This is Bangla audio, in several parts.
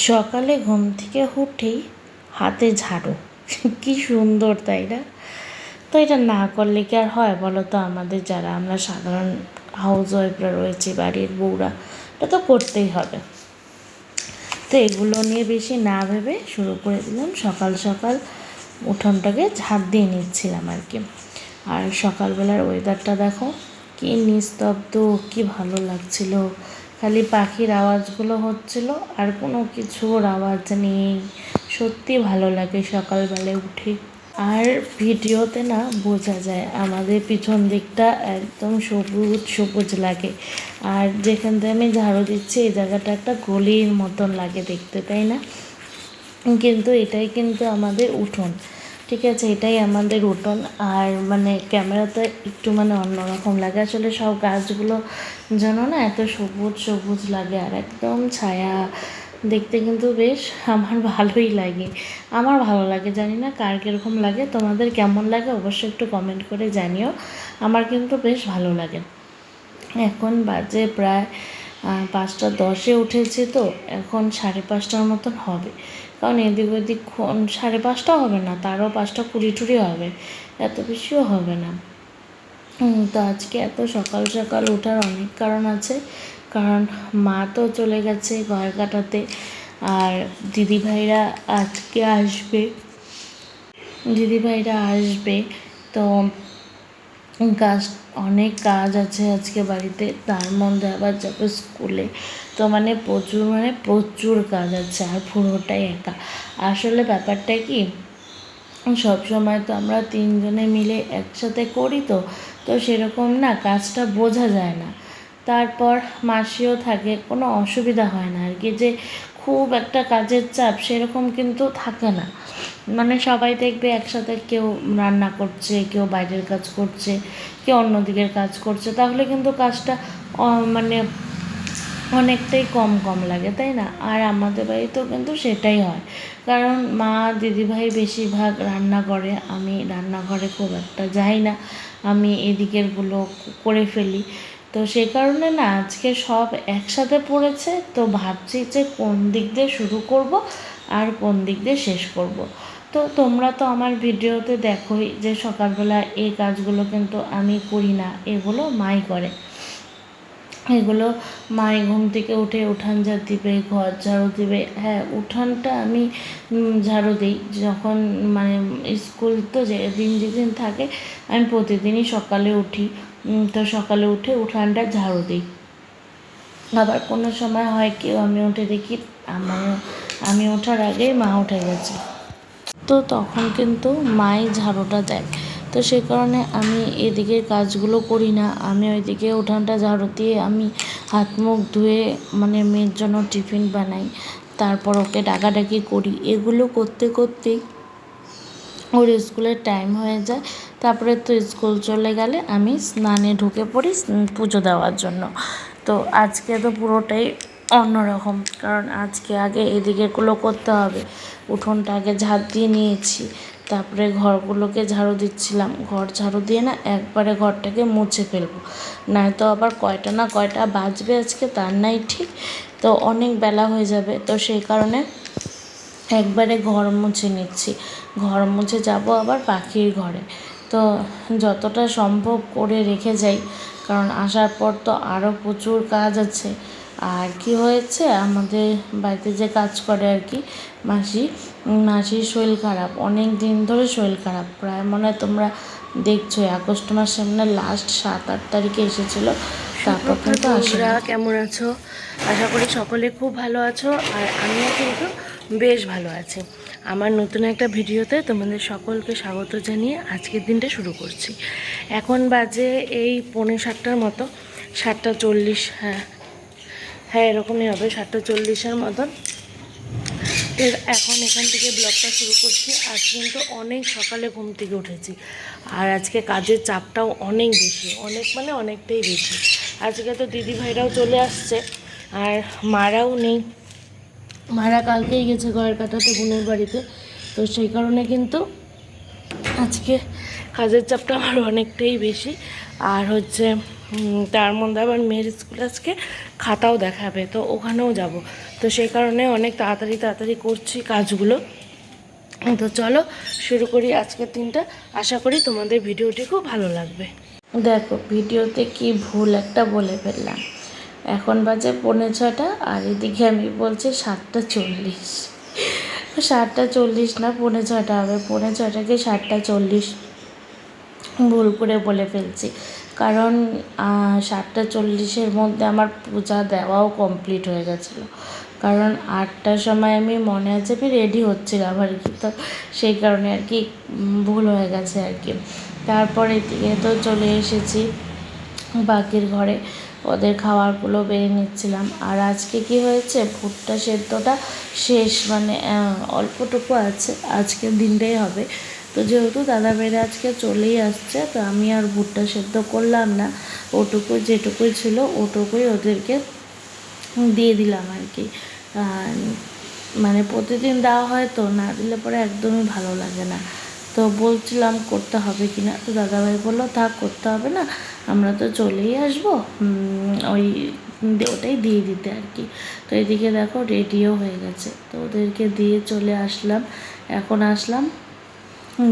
সকালে ঘুম থেকে উঠেই হাতে ঝাড়ু কি সুন্দর, তাই না? তো এটা না করলে কি আর হয় বলো তো? আমাদের যারা আমরা সাধারণ হাউস ওয়াইফরা রয়েছে, বাড়ির বউরা, এটা তো করতেই হবে। তো এগুলো নিয়ে বেশি না ভেবে শুরু করে দিলাম। সকাল সকাল উঠোনটাকে ঝাড় দিয়ে নিচ্ছিলাম আর কি। আর সকালবেলার ওয়েদারটা দেখো, কি নিস্তব্ধ, কি ভালো লাগছিল। খালি পাখির আওয়াজগুলো হচ্ছিল, আর কোনো কিছুর আওয়াজ নেই। সত্যি ভালো লাগে সকালবেলায় উঠে। আর ভিডিওতে না বোঝা যায় আমাদের পিছন দিকটা একদম সবুজ সবুজ লাগে। আর যেখান থেকে আমি ঝাড়ু দিচ্ছি এই জায়গাটা একটা গলির মতন লাগে দেখতে, তাই না? কিন্তু এটাই কিন্তু আমাদের উঠোন, ঠিক আছে? এটাই আমাদের উঠোন। আর মানে ক্যামেরাতে একটু মানে অন্যরকম লাগে আসলে, সব গাছগুলো যেন না এত সবুজ সবুজ লাগে, আর একদম ছায়া দেখতে কিন্তু বেশ আমার ভালোই লাগে। আমার ভালো লাগে, জানি না কার কীরকম লাগে, তোমাদের কেমন লাগে অবশ্যই একটু কমেন্ট করে জানিও। আমার কিন্তু বেশ ভালো লাগে। এখন বাজে প্রায় 5টা 10-এ উঠেছি, তো এখন 5:30টার মতন হবে। কারণ এদিক ওদিক 5:30 হবে না, তারও 5:20 হবে, এত বেশিও হবে না। তো আজকে এত সকাল সকাল ওঠার অনেক কারণ আছে। কারণ মা তো চলে গেছে ঘর কাটাতে, আর দিদিভাইরা আজকে আসবে, তো অনেক কাজ আছে আজকে বাড়িতে। তার মধ্যে আবার যাবে স্কুলে, তো মানে প্রচুর কাজ আছে, আর পুরোটাই একা। আসলে ব্যাপারটা কি, সব সময় তো আমরা 3জনে মিলে একসাথে করি, তো সেরকম না কাজটা বোঝা যায় না। তারপর মাসিও থাকে, কোনো অসুবিধা হয় না আর কি, যে খুব একটা কাজের চাপ সেরকম কিন্তু থাকে না। মানে সবাই দেখবে একসাথে, কেউ রান্না করছে, কেউ বাইরের কাজ করছে, কেউ অন্য দিকের কাজ করছে, তাহলে কিন্তু কাজটা মানে অনেকটাই কম লাগে, তাই না? আর আমাদের বাড়িতেও কিন্তু সেটাই হয়। কারণ মা দিদিভাই বেশিরভাগ রান্না করে, আমি রান্নাঘরে খুব একটা যাই না, আমি এদিকেরগুলো করে ফেলি। তো সে কারণে না আজকে সব একসাথে পড়েছে, তো ভাবছি যে কোন দিক দিয়ে শুরু করব আর কোন দিক দিয়ে শেষ করব। তো তোমরা তো আমার ভিডিওতে দেখোই যে সকালবেলা এই কাজগুলো কিন্তু আমি করি না, এগুলো মাই করে। এগুলো মাই ঘুম থেকে উঠে উঠান ঝাড় দিবে, ঘর ঝাড়ু দিবে। হ্যাঁ, উঠানটা আমি ঝাড়ু দিই যখন মানে স্কুল, তো যেদিন থাকে আমি প্রতিদিনই সকালে উঠি, তো সকালে উঠে উঠানটা ঝাড়ু দিই। আবার কোনো সময় হয় কি, আমি উঠে দেখি আমি ওঠার আগেই মা উঠে গেছে, তো তখন কিন্তু মাই ঝাড়ুটা দেয়। তো সে কারণে আমি এদিকের কাজগুলো করি না, আমি ওইদিকে উঠানটা ঝাড়ু দিয়ে আমি হাত মুখ ধুয়ে মানে মেয়ের জন্য টিফিন বানাই, তারপর ওকে ডাকাডাকি করি। এগুলো করতে করতেই ওর স্কুলের টাইম হয়ে যায়। তারপরে তো স্কুল চলে গেলে আমি স্নানে ঢুকে পড়ি পুজো দেওয়ার জন্য। তো আজকে তো পুরোটাই অন্যরকম, কারণ আজকে আগে এদিকেগুলো করতে হবে। উঠোনটা আগে ঝাড় দিয়ে নিয়েছি, তারপরে ঘরগুলোকে ঝাড়ু দিচ্ছিলাম। ঘর ঝাড়ু দিয়ে না একবারে ঘরটাকে মুছে ফেলবো, নয়তো আবার কয়টা না কয়টা বাজবে আজকে তার নাই ঠিক। তো অনেক বেলা হয়ে যাবে, তো সেই কারণে একবারে ঘর মুছে নিচ্ছি। ঘর মুছে যাব আবার পাখির ঘরে, তো যতটা সম্ভব করে রেখে যাই, কারণ আসার পর তো আরও প্রচুর কাজ আছে। আর কি হয়েছে, আমাদের বাড়িতে যে কাজ করে আর কি মাসির শরীর খারাপ, অনেক দিন ধরে শরীর খারাপ। প্রায় মনে হয় তোমরা দেখছো আগস্ট মাসে মানে লাস্ট 7-8 তারিখে এসেছিলো, তারপর কিন্তু আসলে। কেমন আছো? আশা করি সকলে খুব ভালো আছো, আর আমিও কিন্তু বেশ ভালো আছি। আমার নতুন একটা ভিডিওতে তোমাদের সকলকে স্বাগত জানিয়ে আজকের দিনটা শুরু করছি। এখন বাজে এই 6:45 মতো, 7:40, হ্যাঁ এরকমই হবে, 7:40 মতন। এখন এখান থেকে ব্লগটা শুরু করছি। আজ কিন্তু অনেক সকালে ঘুম থেকে উঠেছি, আর আজকে কাজের চাপটাও অনেক বেশি, অনেকটাই বেশি। আজকে তো দিদিভাইরাও চলে আসছে, আর মারাও নেই, মারা কালকেই গেছে ঘর কাটাতে বোনের বাড়িতে। তো সেই কারণে কিন্তু আজকে কাজের চাপটা আমার অনেকটাই বেশি। আর তার মধ্যে আবার মেয়ের স্কুলে আজকে খাতাও দেখাবে, তো ওখানেও যাব। তো সেই কারণে অনেক তাড়াতাড়ি করছি কাজগুলো। তো চলো শুরু করি আজকের দিনটা। আশা করি তোমাদের ভিডিওটি খুব ভালো লাগবে। দেখো ভিডিওতে কি ভুল একটা বলে ফেললাম। এখন বাজে 6:45 আর এদিকে আমি বলছি 7:40। 7:40 না, 6:45 হবে, 6:45কে 7:40 ভুল করে বলে ফেলছি। কারণ 7:40-এর মধ্যে আমার পূজা দেওয়াও কমপ্লিট হয়ে গেছিলো। কারণ 8টার সময় আমি মনে আছে আমি রেডি হচ্ছিলাম আর কি, তো সেই কারণে আর কি ভুল হয়ে গেছে আর কি। তারপরে এদিকে তো চলে এসেছি বাকির ঘরে, ওদের খাবারগুলো বেড়ে নিচ্ছিলাম। আর আজকে কি হয়েছে, ভুট্টা সেদ্ধটা শেষ, মানে অল্পটুকু আছে, আজকের দিনটাই হবে। তো যেহেতু দাদা মেয়েরা আজকে চলেই আসছে, তো আমি আর ভুট্টা সেদ্ধ করলাম না, ওটুকু যেটুকুই ছিল ওটুকুই ওদেরকে দিয়ে দিলাম আর কি। মানে প্রতিদিন দেওয়া হয়, তো না দিলে পরে একদমই ভালো লাগে না। তো বলছিলাম করতে হবে কি না, তো দাদাভাই বললো থাক করতে হবে না, আমরা তো চলেই আসবো, ওটাই দিয়ে দিতে আর কি। তো এদিকে দেখো রেডিও হয়ে গেছে, তো ওদেরকে দিয়ে চলে আসলাম। এখন আসলাম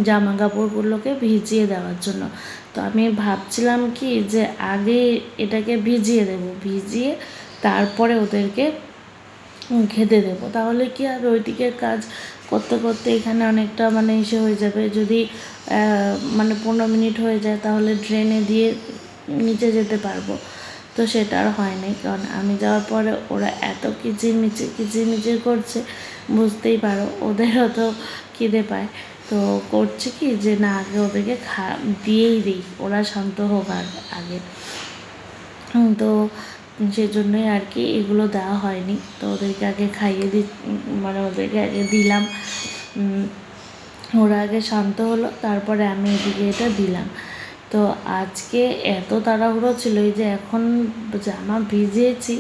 জামা কাপড়গুলোকে ভিজিয়ে দেওয়ার জন্য। তো আমি ভাবছিলাম কি যে আগে এটাকে ভিজিয়ে দেবো, ভিজিয়ে তারপরে ওদেরকে খেতে দেবো, তাহলে কি আর ওইদিকে কাজ করতে করতে এখানে অনেকটা মানে এসে হয়ে যাবে। যদি মানে 15 মিনিট হয়ে যায় তাহলে ড্রেনে দিয়ে নিচে যেতে পারবো, তো সেটা আর হয়নি। কারণ আমি যাওয়ার পরে ওরা এত কিচিরমিচির করছে, বুঝতেই পারো ওদেরও তো খিদে পায়। তো করছে কি যে না আগে ওদেরকে দিয়েই দিই, ওরা শান্ত হোক আগে। তো সেজন্যই আর কি এগুলো দেওয়া হয়নি। তো ওদেরকে আগে খাইয়ে মানে ওদেরকে আগে দিলাম, ওরা আগে শান্ত হলো, তারপরে আমি এদিকে এটা দিলাম। তো আজকে এত তাড়াহুড়ো ছিল এই যে এখন জামা ভিজিয়েছি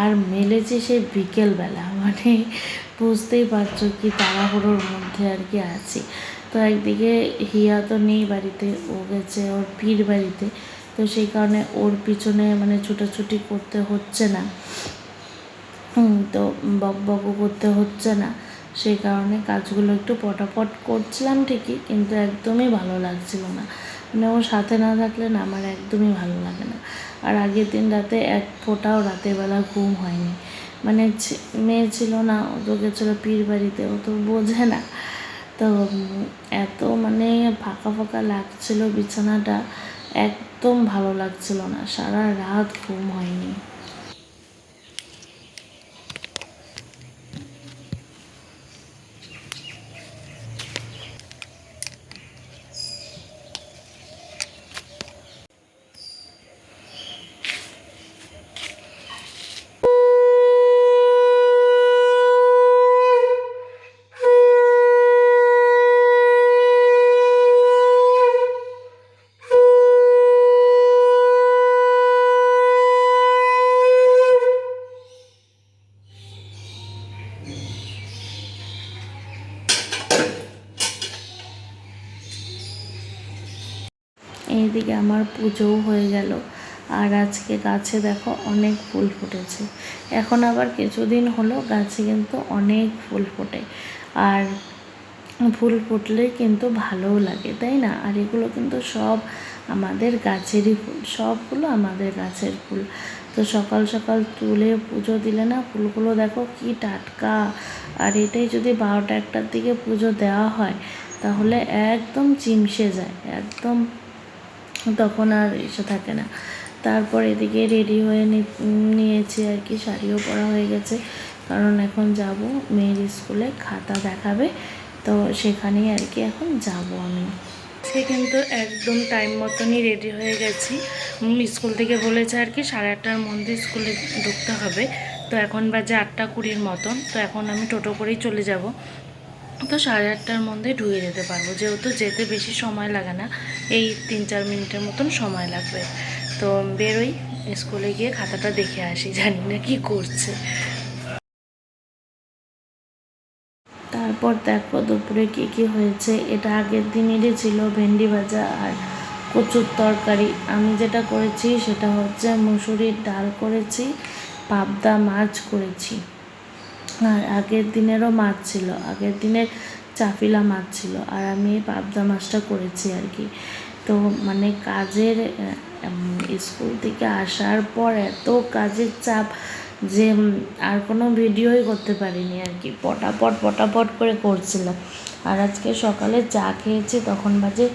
আর মেলেছি সেই বিকেলবেলা, মানে বুঝতেই পারছো কি তাড়াহুড়োর মধ্যে আর কি আছি। তো একদিকে হিয়া তো নেই বাড়িতে, ও গেছে ওর পীর বাড়িতে, তো সেই কারণে ওর পিছনে মানে ছুটাছুটি করতে হচ্ছে না, তো বকবকও করতে হচ্ছে না। সেই কারণে কাজগুলো একটু পটাপট করছিলাম ঠিকই, কিন্তু একদমই ভালো লাগছিল না। মানে ওর সাথে না থাকলে না আমার একদমই ভালো লাগে না। আর আগের দিন রাতে এক ফোঁটাও রাতের বেলা ঘুম হয়নি। মানে মেয়ে ছিল না, ও তো গেছিলো পীর বাড়িতে, ও তো বোঝে না। তো এত মানে ফাঁকা ফাঁকা লাগছিল বিছানাটা, একদম ভালো লাগছিল না, সারা রাত ঘুম হয়নি। এইদিকে আমার পুজোও হয়ে গেল। আর আজকে গাছে দেখো অনেক ফুল ফুটেছে। এখন আবার কিছুদিন হলো গাছে কিন্তু অনেক ফুল ফোটে, আর ফুল ফুটলে কিন্তু ভালোও লাগে, তাই না? আর এগুলো কিন্তু সব আমাদের গাছেরই ফুল, সবগুলো আমাদের গাছের ফুল। তো সকাল সকাল তুলে পুজো দিলে না ফুলগুলো দেখো কি টাটকা। আর এটাই যদি 12টা-1টার দিকে পুজো দেওয়া হয় তাহলে একদম চিমসে যায়, একদম তখন আর এসে থাকে না। তারপর এদিকে রেডি হয়ে নিয়েছি আর কি, শাড়িও পরা হয়ে গেছে, কারণ এখন যাব মেয়ের স্কুলে খাতা দেখাবে, তো সেখানেই আর কি এখন যাব আমি। সে কিন্তু একদম টাইম মতনই রেডি হয়ে গেছি। স্কুল থেকে বলেছে আর কি 8:30টার মধ্যে স্কুলে ঢুকতে হবে, তো এখন বাজে 8:20 মতন। তো এখন আমি টোটো করেই চলে যাব, তো 8:30টার মধ্যে ঢুকে যেতে পারবো, যেহেতু যেতে বেশি সময় লাগে না, এই 3-4 মিনিটের মতন সময় লাগবে। তো বেরোই, স্কুলে গিয়ে খাতাটা দেখে আসি, জানি না কি করছে। তারপর দেখো দুপুরে কী হয়েছে। এটা আগের দিনেরই ছিল, ভেন্ডি ভাজা আর কচুর তরকারি। আমি যেটা করেছি সেটা হচ্ছে মুসুরির ডাল করেছি, পাবদা মাছ করেছি। আর আগের দিনেরও মাছ ছিল, আগের দিনের চাপিলা মাছ ছিল, আর আমি এই পাবদা মাছটা করেছি আর কি। তো মানে কাজের স্কুল থেকে আসার পর এত কাজের চাপ যে আর কোনো ভিডিওই করতে পারিনি আর কি, পটাপট করে করছিলাম। আর আজকে সকালে চা খেয়েছি, তখন বাজে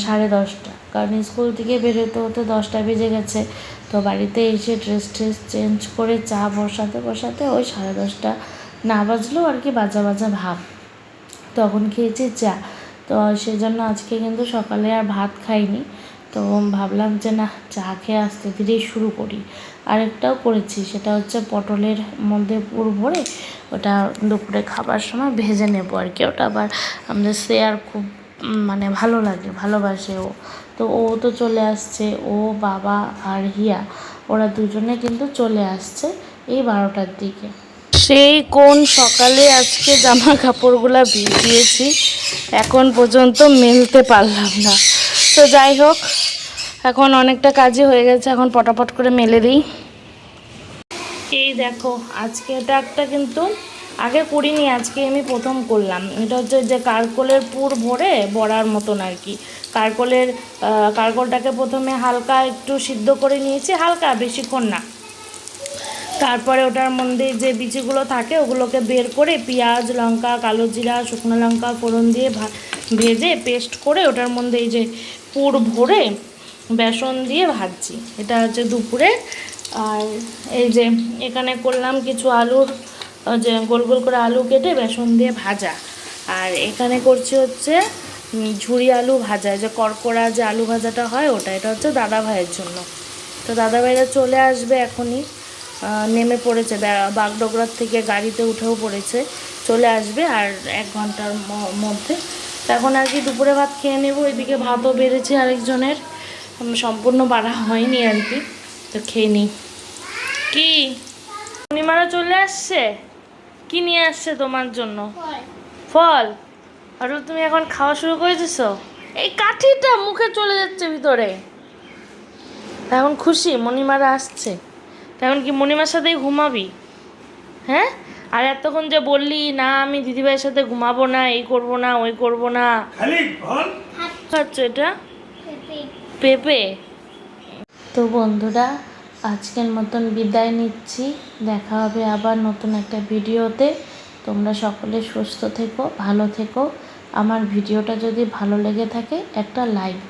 10:30, কারণ স্কুল থেকে বেরোতে হতে 10টা বেজে গেছে। তো বাড়িতে এসে ড্রেস চেঞ্জ করে চা বসাতে ওই 10:30 না বাজলেও আর কি বাজা ভাব, তখন খেয়েছি চা। তো সেজন্য আজকে কিন্তু সকালে আর ভাত খাইনি। তো ভাবলাম যে না, চা খেয়ে আস্তে ধীরেই শুরু করি। আরেকটাও করেছি, সেটা হচ্ছে পটলের মধ্যে পুর ভরে ওটা দুপুরে খাবার সময় ভেজে নেবো আর কি। ওটা আবার আমাদের শেয়ার খুব মানে ভালো লাগে, ভালোবাসে ও। তো ও তো চলে আসছে, ও বাবা আর হিয়া, ওরা দুজনে কিন্তু চলে আসছে এই 12টার দিকে। সেই কোন সকালে আজকে জামা কাপড়গুলো ভিজিয়েছি, এখন পর্যন্ত মেলতে পারলাম না। তো যাই হোক, এখন অনেকটা কাজই হয়ে গেছে, এখন পটাপট করে মেলে দিই। এই দেখো, আজকে এটা একটা কিন্তু আগে করিনি, আজকে আমি প্রথম করলাম। এটা হচ্ছে যে কারকোলের পুর ভরে বড়ার মতন আর কি। কারকোলটাকে প্রথমে হালকা একটু সিদ্ধ করে নিয়েছি, হালকা, বেশিক্ষণ না। তারপরে ওটার মধ্যে যে বিচিগুলো থাকে ওগুলোকে বের করে পেঁয়াজ, লঙ্কা, কালো জিরা, শুকনো লঙ্কা ফোড়ন দিয়ে ভেজে পেস্ট করে ওটার মধ্যে এই যে পুর ভরে বেসন দিয়ে ভাজছি। এটা হচ্ছে দুপুরে। আর এই যে এখানে করলাম কিছু আলুর যে গোল গোল করে আলু কেটে বেসন দিয়ে ভাজা। আর এখানে করছি হচ্ছে ঝুরি আলু ভাজা, যে কড়কড়া যে আলু ভাজাটা হয় ওটা। এটা হচ্ছে দাদা ভাইয়ের জন্য। তো দাদা ভাইরা চলে আসবে এখনই, নেমে পড়েছে, বাগডোগরার থেকে গাড়িতে উঠেও পড়েছে, চলে আসবে আর 1 ঘন্টার মধ্যে। তো এখন আর কি দুপুরে ভাত খেয়ে নেবো। এদিকে ভাতও বেড়েছে আরেকজনের, সম্পূর্ণ বাড়া হয়নি আর কি। তো খেয়ে নিই। কি পূর্ণিমারা চলে আসছে? কি নিয়ে আসছে তোমার জন্য? ফল। আর তুমি এখন খাওয়া শুরু করে দিছো? এই কাঠিটা মুখে চলে যাচ্ছে ভিতরে। এখন খুশি মণিমারা আসছে? এখন কি মণিমার সাথেই ঘুমাবি? হ্যাঁ? আর এতক্ষণ যে বললি না আমি দিদিভাইয়ের সাথে ঘুমাবো না, এই করবো না, ওই করবো না, খাচ্ছ এটা পেঁপে। তো বন্ধুরা, আজকের মতন বিদায় নিচ্ছি। দেখা হবে আবার নতুন একটা ভিডিওতে। তোমরা সকলে সুস্থ থেকো, ভালো থেকো। আমার ভিডিওটা যদি ভালো লেগে থাকে একটা লাইক